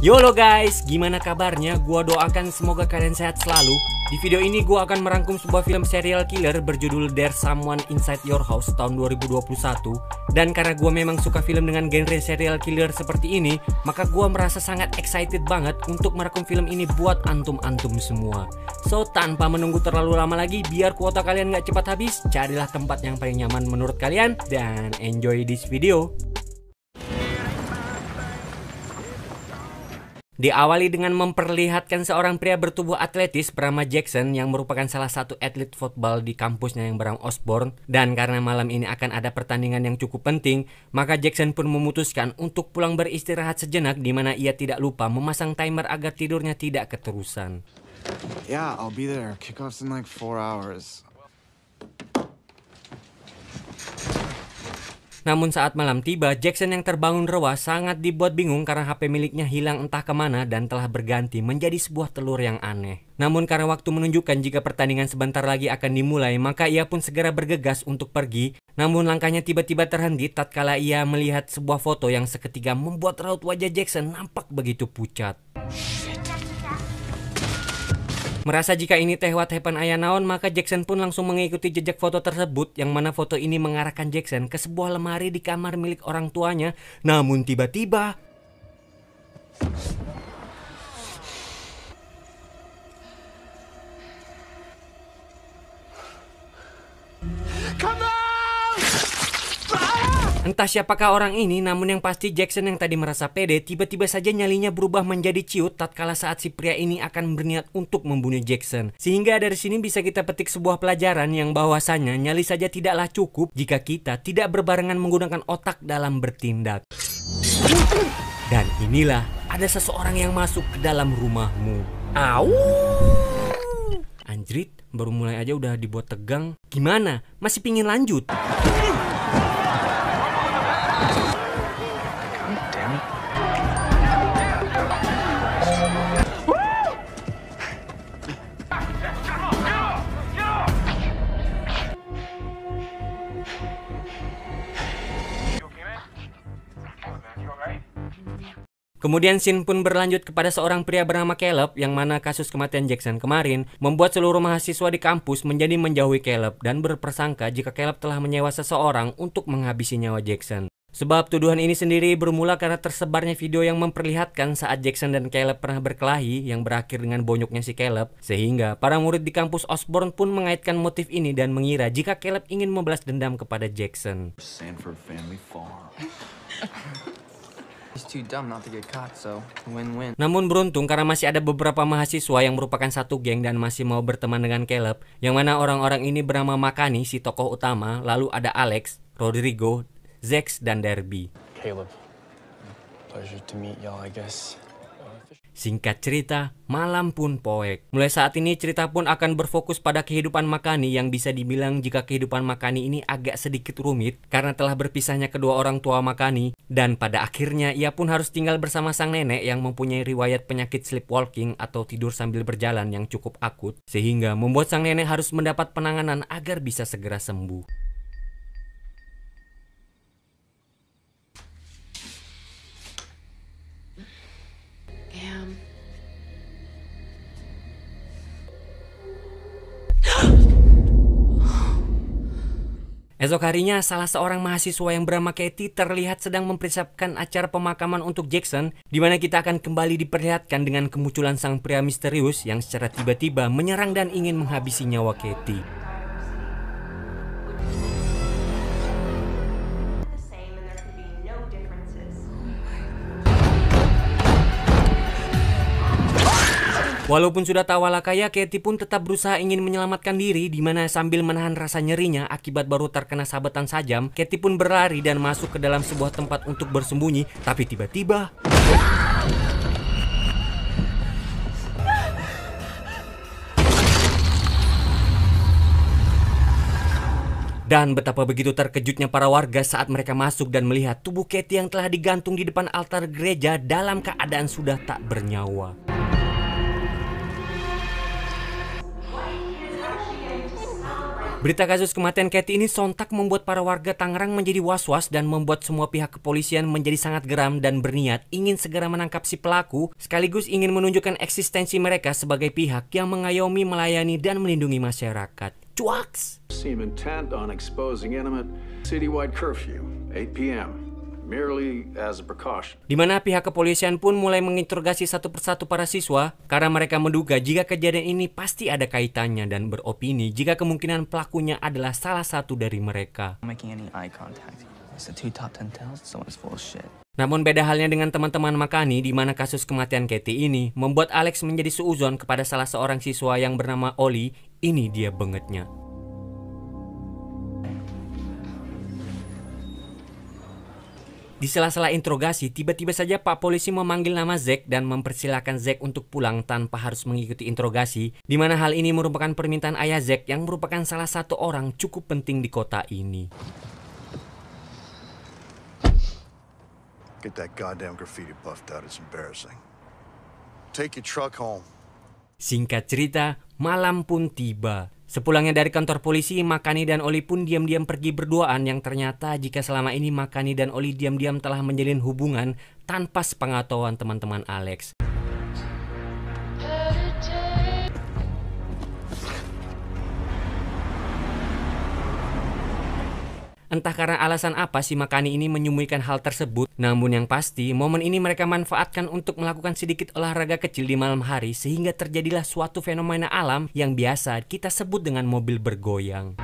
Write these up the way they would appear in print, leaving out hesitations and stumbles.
Yolo guys, gimana kabarnya? Gua doakan semoga kalian sehat selalu. Di video ini gua akan merangkum sebuah film serial killer berjudul There's Someone Inside Your House tahun 2021. Dan karena gua memang suka film dengan genre serial killer seperti ini, maka gua merasa sangat excited banget untuk merekam film ini buat antum-antum semua. So, tanpa menunggu terlalu lama lagi, biar kuota kalian gak cepat habis, carilah tempat yang paling nyaman menurut kalian dan enjoy this video. Diawali dengan memperlihatkan seorang pria bertubuh atletis bernama Jackson yang merupakan salah satu atlet football di kampusnya yang bernama Osborne. Dan karena malam ini akan ada pertandingan yang cukup penting, maka Jackson pun memutuskan untuk pulang beristirahat sejenak, di mana ia tidak lupa memasang timer agar tidurnya tidak keterusan. Yeah, I'll be there. Kickoff's in like 4 hours. Namun saat malam tiba, Jackson yang terbangun rewah sangat dibuat bingung karena HP miliknya hilang entah kemana dan telah berganti menjadi sebuah telur yang aneh. Namun karena waktu menunjukkan jika pertandingan sebentar lagi akan dimulai, maka ia pun segera bergegas untuk pergi. Namun langkahnya tiba-tiba terhenti tatkala ia melihat sebuah foto yang seketika membuat raut wajah Jackson nampak begitu pucat. Merasa jika ini teh what happen aya naon, maka Jackson pun langsung mengikuti jejak foto tersebut, yang mana foto ini mengarahkan Jackson ke sebuah lemari di kamar milik orang tuanya. Namun tiba-tiba entah siapakah orang ini, namun yang pasti Jackson yang tadi merasa pede, tiba-tiba saja nyalinya berubah menjadi ciut tatkala saat si pria ini akan berniat untuk membunuh Jackson. Sehingga dari sini bisa kita petik sebuah pelajaran yang bahwasannya nyali saja tidaklah cukup jika kita tidak berbarengan menggunakan otak dalam bertindak. Dan inilah ada seseorang yang masuk ke dalam rumahmu. Au! Anjrit, baru mulai aja udah dibuat tegang. Gimana? Masih pingin lanjut? Kemudian scene pun berlanjut kepada seorang pria bernama Caleb, yang mana kasus kematian Jackson kemarin membuat seluruh mahasiswa di kampus menjadi menjauhi Caleb dan berpersangka jika Caleb telah menyewa seseorang untuk menghabisi nyawa Jackson. Sebab tuduhan ini sendiri bermula karena tersebarnya video yang memperlihatkan saat Jackson dan Caleb pernah berkelahi yang berakhir dengan bonyoknya si Caleb, sehingga para murid di kampus Osborne pun mengaitkan motif ini dan mengira jika Caleb ingin membalas dendam kepada Jackson. Sanford Family Farm. Namun beruntung karena masih ada beberapa mahasiswa yang merupakan satu geng dan masih mau berteman dengan Caleb, yang mana orang-orang ini bernama Makani, si tokoh utama, lalu ada Alex, Rodrigo, Zex, dan Derby. Caleb, pleasure to meet y'all, I guess. Singkat cerita, malam pun poek. Mulai saat ini cerita pun akan berfokus pada kehidupan Makani, yang bisa dibilang jika kehidupan Makani ini agak sedikit rumit karena telah berpisahnya kedua orang tua Makani, dan pada akhirnya ia pun harus tinggal bersama sang nenek yang mempunyai riwayat penyakit sleepwalking atau tidur sambil berjalan yang cukup akut, sehingga membuat sang nenek harus mendapat penanganan agar bisa segera sembuh. Esok harinya, salah seorang mahasiswa yang bernama Katie terlihat sedang mempersiapkan acara pemakaman untuk Jackson, di mana kita akan kembali diperlihatkan dengan kemunculan sang pria misterius yang secara tiba-tiba menyerang dan ingin menghabisi nyawa Katie. Walaupun sudah tawala kaya, Katie pun tetap berusaha ingin menyelamatkan diri, di mana sambil menahan rasa nyerinya akibat baru terkena sabetan sajam, Katie pun berlari dan masuk ke dalam sebuah tempat untuk bersembunyi. Tapi tiba-tiba dan betapa begitu terkejutnya para warga saat mereka masuk dan melihat tubuh Katie yang telah digantung di depan altar gereja dalam keadaan sudah tak bernyawa. Berita kasus kematian Katie ini sontak membuat para warga Tangerang menjadi was-was dan membuat semua pihak kepolisian menjadi sangat geram dan berniat ingin segera menangkap si pelaku, sekaligus ingin menunjukkan eksistensi mereka sebagai pihak yang mengayomi, melayani, dan melindungi masyarakat. Cuaks! Seem intent on exposing intimate citywide curfew, 8 p.m. merely as a precaution. Di mana pihak kepolisian pun mulai menginterogasi satu persatu para siswa karena mereka menduga jika kejadian ini pasti ada kaitannya dan beropini jika kemungkinan pelakunya adalah salah satu dari mereka. Namun beda halnya dengan teman-teman Makani di mana kasus kematian Katie ini membuat Alex menjadi suuzon kepada salah seorang siswa yang bernama Oli. Ini dia bangetnya. Di sela-sela interogasi, tiba-tiba saja Pak Polisi memanggil nama Zack dan mempersilahkan Zack untuk pulang tanpa harus mengikuti interogasi, di mana hal ini merupakan permintaan ayah Zack yang merupakan salah satu orang cukup penting di kota ini. Get that goddamn graffiti buffed out, it's embarrassing. Take your truck home. Singkat cerita, malam pun tiba. Sepulangnya dari kantor polisi, Makani dan Oli pun diam-diam pergi berduaan yang ternyata jika selama ini Makani dan Oli diam-diam telah menjalin hubungan tanpa sepengetahuan teman-teman Alex. Entah karena alasan apa si Makani ini menyembunyikan hal tersebut, namun yang pasti momen ini mereka manfaatkan untuk melakukan sedikit olahraga kecil di malam hari sehingga terjadilah suatu fenomena alam yang biasa kita sebut dengan mobil bergoyang.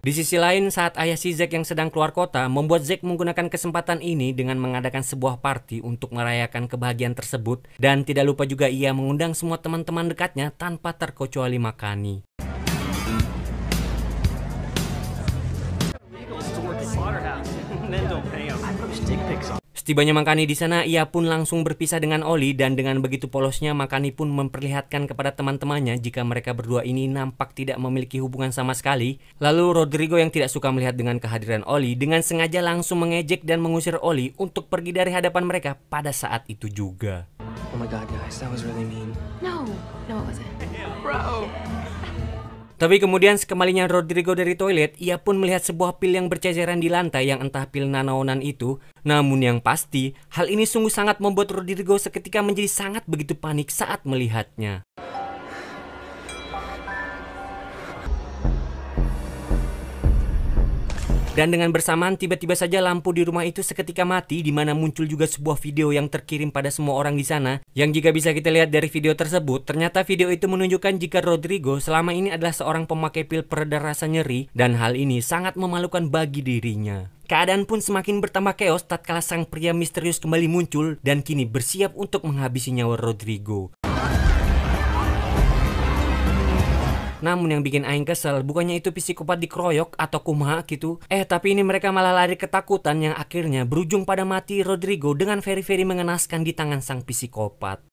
Di sisi lain, saat ayah si Zack yang sedang keluar kota membuat Zack menggunakan kesempatan ini dengan mengadakan sebuah party untuk merayakan kebahagiaan tersebut, dan tidak lupa juga ia mengundang semua teman-teman dekatnya tanpa terkecuali Makani. Setibanya Makani di sana, ia pun langsung berpisah dengan Oli dan dengan begitu polosnya Makani pun memperlihatkan kepada teman-temannya jika mereka berdua ini nampak tidak memiliki hubungan sama sekali. Lalu Rodrigo yang tidak suka melihat dengan kehadiran Oli dengan sengaja langsung mengejek dan mengusir Oli untuk pergi dari hadapan mereka pada saat itu juga. Oh my god, guys, that was really mean. No, it wasn't. Bro. Tapi kemudian sekembalinya Rodrigo dari toilet, ia pun melihat sebuah pil yang berceceran di lantai yang entah pil nanaonan itu. Namun yang pasti, hal ini sungguh sangat membuat Rodrigo seketika menjadi sangat begitu panik saat melihatnya. Dan dengan bersamaan tiba-tiba saja lampu di rumah itu seketika mati, di mana muncul juga sebuah video yang terkirim pada semua orang di sana. Yang jika bisa kita lihat dari video tersebut, ternyata video itu menunjukkan jika Rodrigo selama ini adalah seorang pemakai pil pereda rasa nyeri, dan hal ini sangat memalukan bagi dirinya. Keadaan pun semakin bertambah keos tatkala sang pria misterius kembali muncul dan kini bersiap untuk menghabisi nyawa Rodrigo. Namun yang bikin aing kesel, bukannya itu psikopat dikeroyok atau kumaha gitu. Tapi ini mereka malah lari ketakutan yang akhirnya berujung pada mati Rodrigo dengan very mengenaskan di tangan sang psikopat.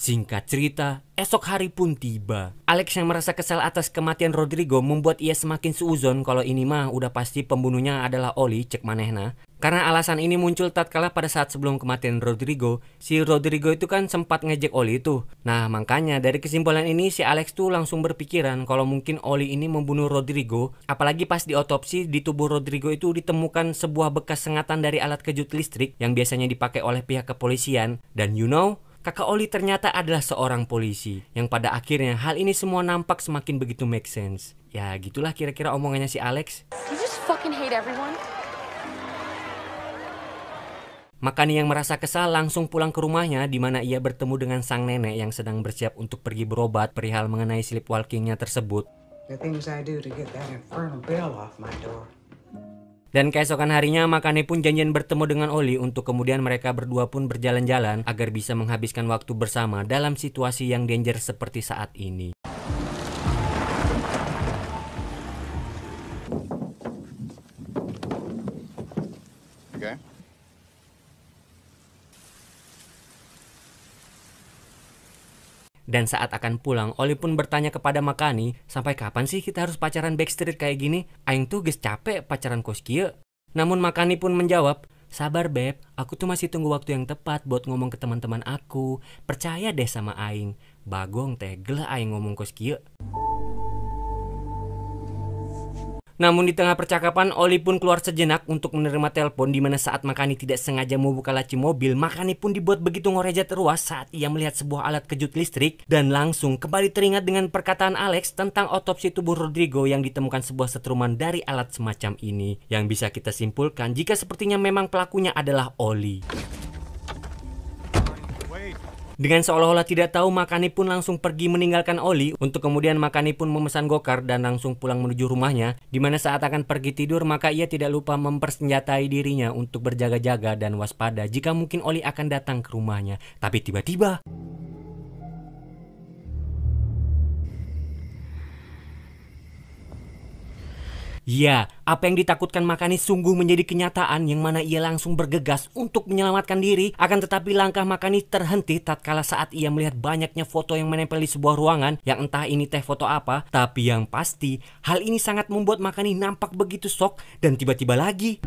Singkat cerita, esok hari pun tiba. Alex yang merasa kesal atas kematian Rodrigo membuat ia semakin suuzon kalau ini mah udah pasti pembunuhnya adalah Oli, cek manehna. Karena alasan ini muncul tatkala pada saat sebelum kematian Rodrigo, si Rodrigo itu kan sempat ngejek Oli itu. Nah makanya dari kesimpulan ini si Alex tuh langsung berpikiran kalau mungkin Oli ini membunuh Rodrigo. Apalagi pas diotopsi di tubuh Rodrigo itu ditemukan sebuah bekas sengatan dari alat kejut listrik yang biasanya dipakai oleh pihak kepolisian. Dan you know, kakak Oli ternyata adalah seorang polisi, yang pada akhirnya hal ini semua nampak semakin begitu make sense. Ya gitulah kira-kira omongannya si Alex. You just fucking hate everyone. Makani yang merasa kesal langsung pulang ke rumahnya, di mana ia bertemu dengan sang nenek yang sedang bersiap untuk pergi berobat perihal mengenai sleepwalkingnya tersebut. Dan keesokan harinya Makani pun janjian bertemu dengan Oli untuk kemudian mereka berdua pun berjalan-jalan agar bisa menghabiskan waktu bersama dalam situasi yang danger seperti saat ini. Okay. Dan saat akan pulang, Oli pun bertanya kepada Makani, sampai kapan sih kita harus pacaran backstreet kayak gini? Aing tuh geus capek pacaran kos kieu. Namun Makani pun menjawab, "Sabar beb, aku tuh masih tunggu waktu yang tepat buat ngomong ke teman-teman aku. Percaya deh sama aing. Bagong teh gelah aing ngomong kos kieu." Namun di tengah percakapan, Oli pun keluar sejenak untuk menerima telepon, di mana saat Makani tidak sengaja mau buka laci mobil, Makani pun dibuat begitu ngoreja teruas saat ia melihat sebuah alat kejut listrik dan langsung kembali teringat dengan perkataan Alex tentang otopsi tubuh Rodrigo yang ditemukan sebuah setruman dari alat semacam ini, yang bisa kita simpulkan jika sepertinya memang pelakunya adalah Oli. Dengan seolah-olah tidak tahu, Makani pun langsung pergi meninggalkan Oli untuk kemudian Makani pun memesan gokar dan langsung pulang menuju rumahnya, di mana saat akan pergi tidur maka ia tidak lupa mempersenjatai dirinya untuk berjaga-jaga dan waspada jika mungkin Oli akan datang ke rumahnya. Tapi tiba-tiba ya, apa yang ditakutkan Makani sungguh menjadi kenyataan, yang mana ia langsung bergegas untuk menyelamatkan diri. Akan tetapi langkah Makani terhenti tatkala saat ia melihat banyaknya foto yang menempel di sebuah ruangan, yang entah ini teh foto apa. Tapi yang pasti, hal ini sangat membuat Makani nampak begitu shock dan tiba-tiba lagi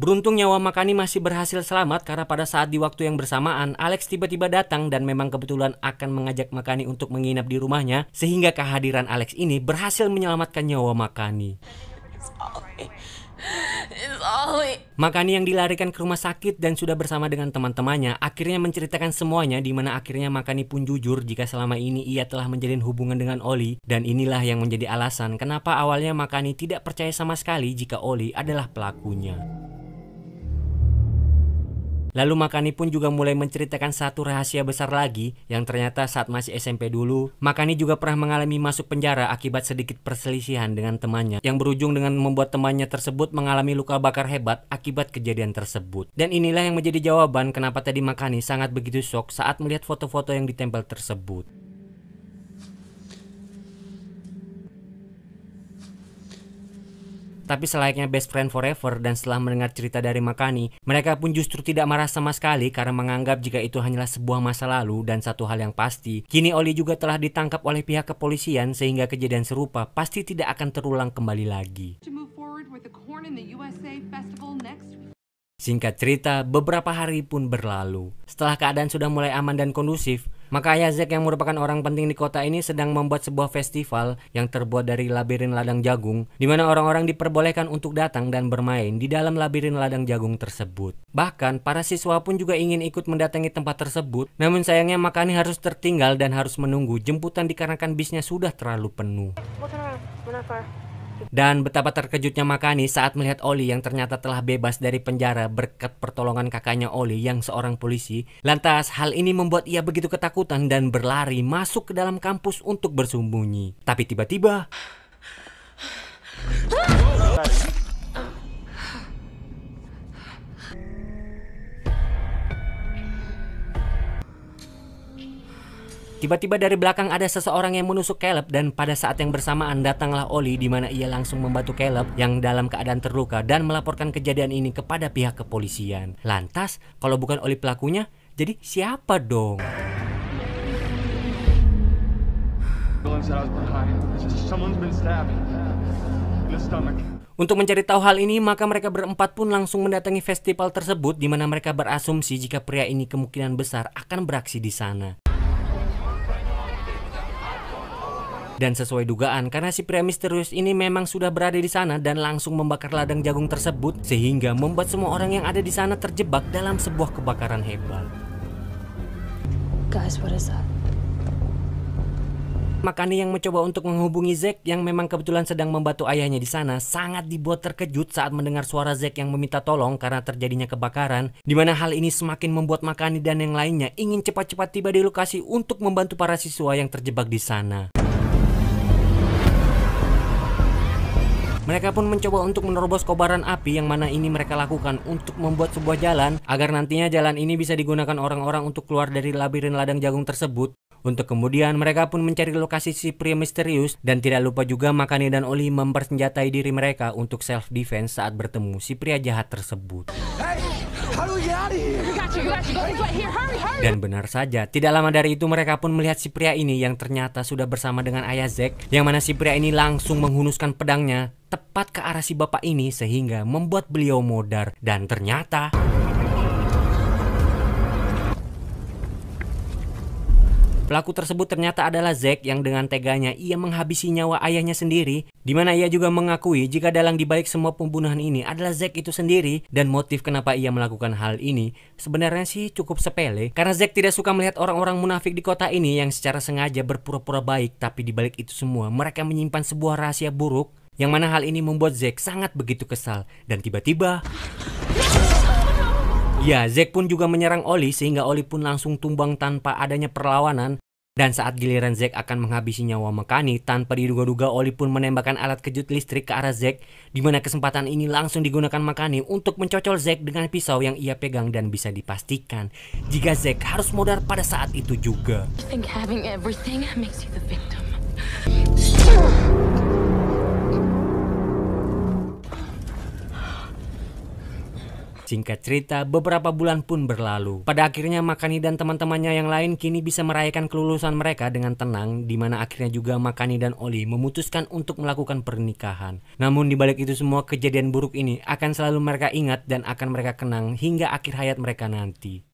beruntung nyawa Makani masih berhasil selamat karena pada saat di waktu yang bersamaan Alex tiba-tiba datang dan memang kebetulan akan mengajak Makani untuk menginap di rumahnya, sehingga kehadiran Alex ini berhasil menyelamatkan nyawa Makani. Makani yang dilarikan ke rumah sakit dan sudah bersama dengan teman-temannya akhirnya menceritakan semuanya, di mana akhirnya Makani pun jujur jika selama ini ia telah menjalin hubungan dengan Oli, dan inilah yang menjadi alasan kenapa awalnya Makani tidak percaya sama sekali jika Oli adalah pelakunya. Lalu Makani pun juga mulai menceritakan satu rahasia besar lagi, yang ternyata saat masih SMP dulu, Makani juga pernah mengalami masuk penjara akibat sedikit perselisihan dengan temannya, yang berujung dengan membuat temannya tersebut mengalami luka bakar hebat akibat kejadian tersebut. Dan inilah yang menjadi jawaban kenapa tadi Makani sangat begitu shock saat melihat foto-foto yang ditempel tersebut. Tapi selayaknya best friend forever dan setelah mendengar cerita dari Makani, mereka pun justru tidak marah sama sekali karena menganggap jika itu hanyalah sebuah masa lalu. Dan satu hal yang pasti, kini Oli juga telah ditangkap oleh pihak kepolisian sehingga kejadian serupa pasti tidak akan terulang kembali lagi. Singkat cerita, beberapa hari pun berlalu. Setelah keadaan sudah mulai aman dan kondusif, maka ayah Zack yang merupakan orang penting di kota ini sedang membuat sebuah festival yang terbuat dari labirin ladang jagung, di mana orang-orang diperbolehkan untuk datang dan bermain di dalam labirin ladang jagung tersebut. Bahkan para siswa pun juga ingin ikut mendatangi tempat tersebut, namun sayangnya Makani harus tertinggal dan harus menunggu jemputan dikarenakan bisnya sudah terlalu penuh. Dan betapa terkejutnya Makani saat melihat Oli yang ternyata telah bebas dari penjara berkat pertolongan kakaknya Oli yang seorang polisi. Lantas hal ini membuat ia begitu ketakutan dan berlari masuk ke dalam kampus untuk bersembunyi. Tapi tiba-tiba tiba-tiba dari belakang ada seseorang yang menusuk Caleb, dan pada saat yang bersamaan datanglah Oli, di mana ia langsung membantu Caleb yang dalam keadaan terluka dan melaporkan kejadian ini kepada pihak kepolisian. Lantas, kalau bukan Oli pelakunya, jadi siapa dong? Untuk mencari tahu hal ini, maka mereka berempat pun langsung mendatangi festival tersebut, di mana mereka berasumsi jika pria ini kemungkinan besar akan beraksi di sana. Dan sesuai dugaan, karena si pria misterius ini memang sudah berada di sana dan langsung membakar ladang jagung tersebut, sehingga membuat semua orang yang ada di sana terjebak dalam sebuah kebakaran hebat. Guys, what is that? Makani yang mencoba untuk menghubungi Zack yang memang kebetulan sedang membantu ayahnya di sana sangat dibuat terkejut saat mendengar suara Zack yang meminta tolong karena terjadinya kebakaran, di mana hal ini semakin membuat Makani dan yang lainnya ingin cepat-cepat tiba di lokasi untuk membantu para siswa yang terjebak di sana. Mereka pun mencoba untuk menerobos kobaran api, yang mana ini mereka lakukan untuk membuat sebuah jalan agar nantinya jalan ini bisa digunakan orang-orang untuk keluar dari labirin ladang jagung tersebut. Untuk kemudian mereka pun mencari lokasi si pria misterius, dan tidak lupa juga Makani dan Oli mempersenjatai diri mereka untuk self defense saat bertemu si pria jahat tersebut. Dan benar saja, tidak lama dari itu mereka pun melihat si pria ini yang ternyata sudah bersama dengan ayah Zack, yang mana si pria ini langsung menghunuskan pedangnya tepat ke arah si bapak ini sehingga membuat beliau modar. Dan ternyata pelaku tersebut ternyata adalah Zack yang dengan teganya ia menghabisi nyawa ayahnya sendiri, di mana ia juga mengakui jika dalang dibalik semua pembunuhan ini adalah Zack itu sendiri. Dan motif kenapa ia melakukan hal ini sebenarnya sih cukup sepele, karena Zack tidak suka melihat orang-orang munafik di kota ini yang secara sengaja berpura-pura baik, tapi dibalik itu semua mereka menyimpan sebuah rahasia buruk, yang mana hal ini membuat Zack sangat begitu kesal. Dan tiba-tiba ya, Zack pun juga menyerang Oli sehingga Oli pun langsung tumbang tanpa adanya perlawanan. Dan saat giliran Zack akan menghabisi nyawa Makani, tanpa diduga-duga Oli pun menembakkan alat kejut listrik ke arah Zack, di mana kesempatan ini langsung digunakan Makani untuk mencocol Zack dengan pisau yang ia pegang, dan bisa dipastikan jika Zack harus modar pada saat itu juga. Singkat cerita, beberapa bulan pun berlalu. Pada akhirnya Makani dan teman-temannya yang lain kini bisa merayakan kelulusan mereka dengan tenang, di mana akhirnya juga Makani dan Oli memutuskan untuk melakukan pernikahan. Namun dibalik itu semua, kejadian buruk ini akan selalu mereka ingat dan akan mereka kenang hingga akhir hayat mereka nanti.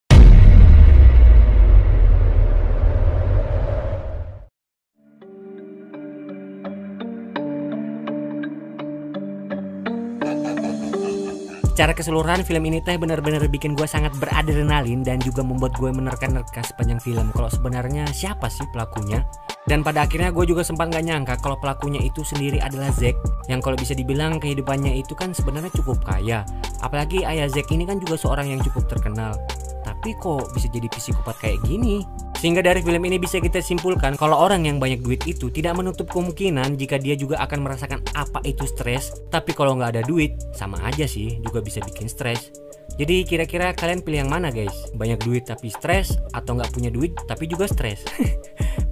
Secara keseluruhan film ini teh benar-benar bikin gue sangat beradrenalin dan juga membuat gue menerka-nerka sepanjang film kalau sebenarnya siapa sih pelakunya. Dan pada akhirnya gue juga sempat gak nyangka kalau pelakunya itu sendiri adalah Zack, yang kalau bisa dibilang kehidupannya itu kan sebenarnya cukup kaya. Apalagi ayah Zack ini kan juga seorang yang cukup terkenal, tapi kok bisa jadi psikopat kayak gini? Sehingga dari film ini bisa kita simpulkan kalau orang yang banyak duit itu tidak menutup kemungkinan jika dia juga akan merasakan apa itu stres. Tapi kalau nggak ada duit, sama aja sih, juga bisa bikin stres. Jadi kira-kira kalian pilih yang mana guys? Banyak duit tapi stres, atau nggak punya duit tapi juga stres?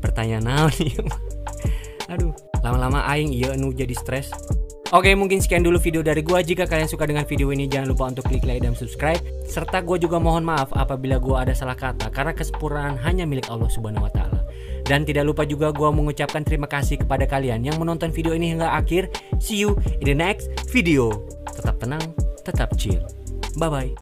Pertanyaan naon nih? Aduh, lama-lama aing iya nu jadi stres. Oke, mungkin sekian dulu video dari gua. Jika kalian suka dengan video ini, jangan lupa untuk klik like dan subscribe. Serta gua juga mohon maaf apabila gua ada salah kata, karena kesempurnaan hanya milik Allah Subhanahu wa Ta'ala. Dan tidak lupa juga gua mengucapkan terima kasih kepada kalian yang menonton video ini hingga akhir. See you in the next video. Tetap tenang, tetap chill. Bye bye.